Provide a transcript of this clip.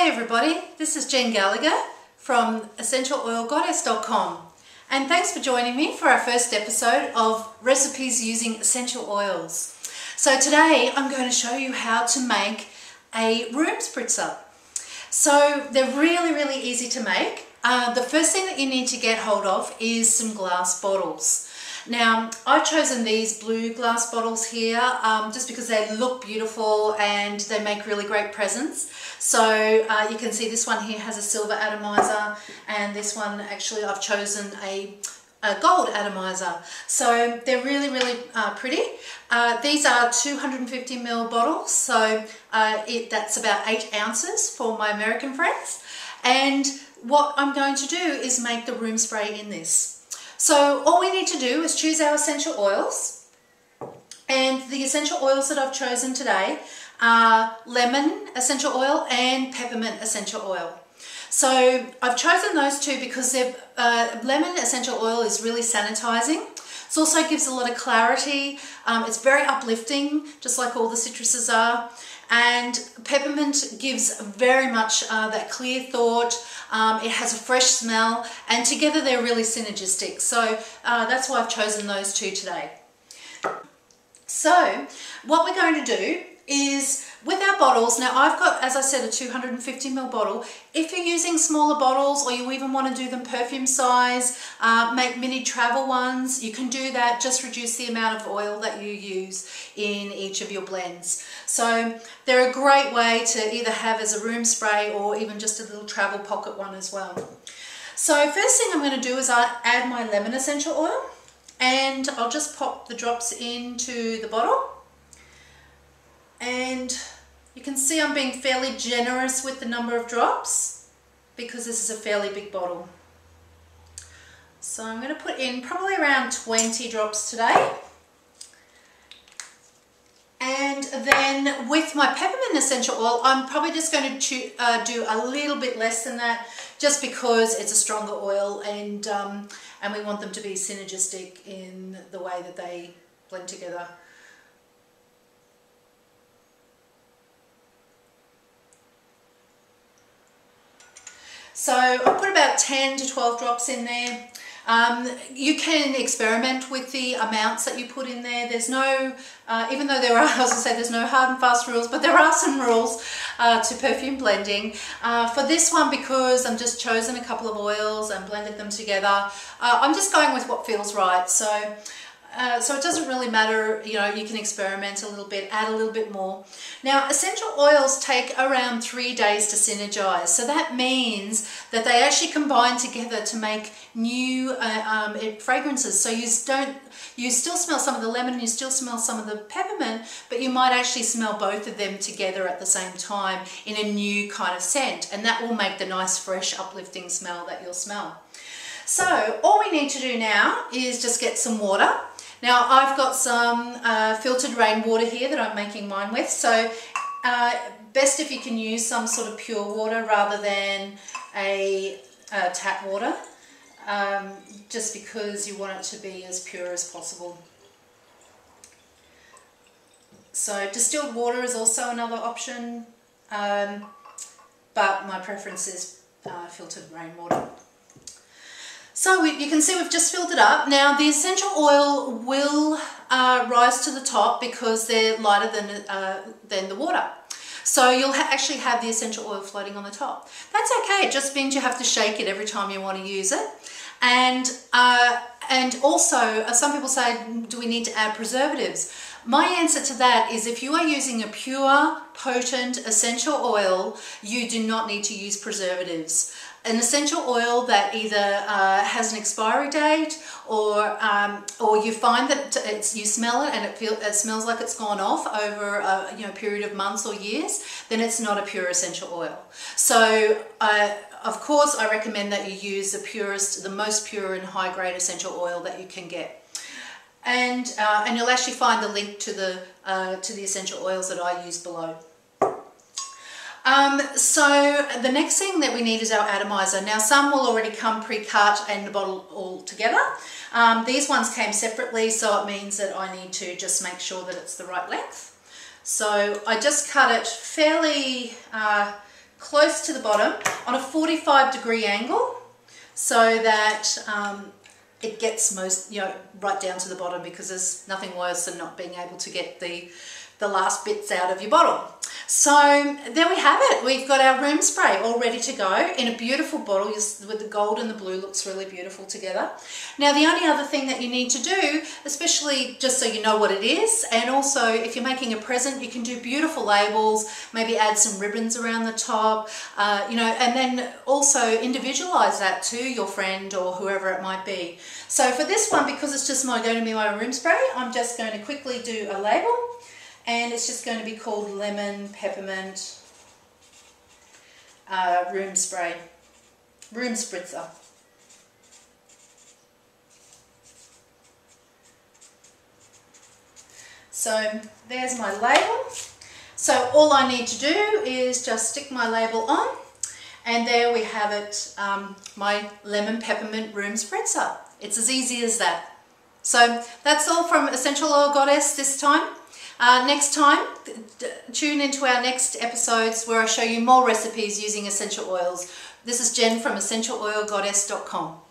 Hey everybody, this is Jen Gallagher from EssentialOilGoddess.com, and thanks for joining me for our first episode of recipes using essential oils. So today I'm going to show you how to make a room spritzer. So they're really easy to make. The first thing that you need to get hold of is some glass bottles. Now, I've chosen these blue glass bottles here just because they look beautiful and they make really great presents. So you can see this one here has a silver atomizer, and this one actually I've chosen a gold atomizer. So they're really pretty. These are 250 ml bottles, so that's about 8 ounces for my American friends. And what I'm going to do is make the room spray in this. So all we need to do is choose our essential oils, and the essential oils that I've chosen today are lemon essential oil and peppermint essential oil. So I've chosen those two because lemon essential oil is really sanitizing. It also gives a lot of clarity. It's very uplifting, just like all the citruses are. And peppermint gives very much that clear thought. It has a fresh smell, and together they're really synergistic. So that's why I've chosen those two today. So what we're going to do is, with our bottles, now I've got, as I said, a 250 ml bottle. If you're using smaller bottles, or you even want to do them perfume size, make mini travel ones, you can do that. Just reduce the amount of oil that you use in each of your blends. So they're a great way to either have as a room spray or even just a little travel pocket one as well. So first thing I'm going to do is I add my lemon essential oil, and I'll just pop the drops into the bottle. And you can see I'm being fairly generous with the number of drops because this is a fairly big bottle. So I'm going to put in probably around 20 drops today. And then with my peppermint essential oil, I'm probably just going to do a little bit less than that, just because it's a stronger oil, and we want them to be synergistic in the way that they blend together. So I'll put about 10 to 12 drops in there. You can experiment with the amounts that you put in there. There's no, even though there are, I was going to say, there's no hard and fast rules, but there are some rules to perfume blending. For this one, because I'm just chosen a couple of oils and blended them together, I'm just going with what feels right. So it doesn't really matter, you know, you can experiment a little bit, add a little bit more. Now, essential oils take around 3 days to synergize. So that means that they actually combine together to make new fragrances. So you still smell some of the lemon, you still smell some of the peppermint, but you might actually smell both of them together at the same time in a new kind of scent. And that will make the nice, fresh, uplifting smell that you'll smell. So all we need to do now is just get some water. Now I've got some filtered rainwater here that I'm making mine with, so best if you can use some sort of pure water rather than a tap water, just because you want it to be as pure as possible. So distilled water is also another option, but my preference is filtered rainwater. So you can see we've just filled it up. Now the essential oil will rise to the top because they're lighter than the water. So you'll actually have the essential oil floating on the top. That's okay, it just means you have to shake it every time you want to use it. And also, some people say, do we need to add preservatives? My answer to that is, if you are using a pure, potent essential oil, you do not need to use preservatives. An essential oil that either has an expiry date, or you find that you smell it and it smells like it's gone off over a period of months or years, then it's not a pure essential oil. So of course I recommend that you use the most pure and high grade essential oil that you can get. And you'll actually find the link to the essential oils that I use below. So the next thing that we need is our atomizer. Now some will already come pre-cut and the bottle all together. These ones came separately, so it means that I need to just make sure that it's the right length. So I just cut it fairly close to the bottom on a 45-degree angle so that it gets right down to the bottom, because there's nothing worse than not being able to get the last bits out of your bottle. So there we have it. We've got our room spray all ready to go in a beautiful bottle with the gold and the blue. Looks really beautiful together. Now the only other thing that you need to do, especially just so you know what it is, and also if you're making a present, you can do beautiful labels, maybe add some ribbons around the top, and then also individualize that to your friend or whoever it might be. So for this one, because it's just going to be my room spray, I'm just going to quickly do a label. And it's just going to be called Lemon Peppermint Room Spray, Room Spritzer. So there's my label. So all I need to do is just stick my label on, and there we have it, my Lemon Peppermint Room Spritzer. It's as easy as that. So that's all from Essential Oil Goddess this time. Next time, tune into our next episodes where I show you more recipes using essential oils. This is Jen from EssentialOilGoddess.com.